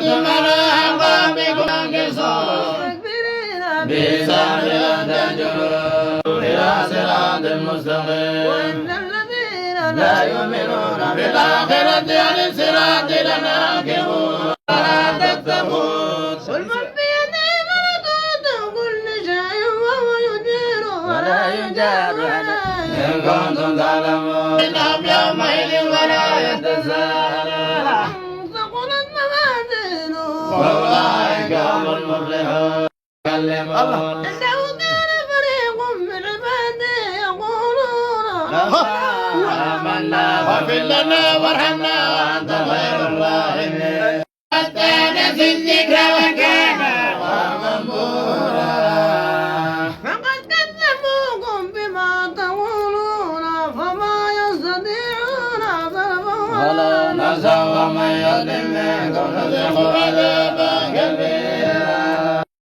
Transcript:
مرحبا بكم انكسار بسبب التجربة إلى صراط المستقيم وإن الذين لا يؤمنون بالآخرة عن الصراط لناكبون ولا تتقون قل من بيده ملكوت كل شيء وهو يجير ولا يجار عليه إن كنتم تعلمون إنهم يومئذ ولا يتساءلون ثقلت موازينهم وأولئك هم المفلحون الله إنه كان فريق من عبادي يقولون آمنا واغفر لنا وارحمنا وأنت خير الراحمين حتى نسوا الذكر وكان منبورا فقد كذبوكم بما تقولون فما يستطيعون ضربا ولا نسوا ومن يظلم منكم نذقه عذابا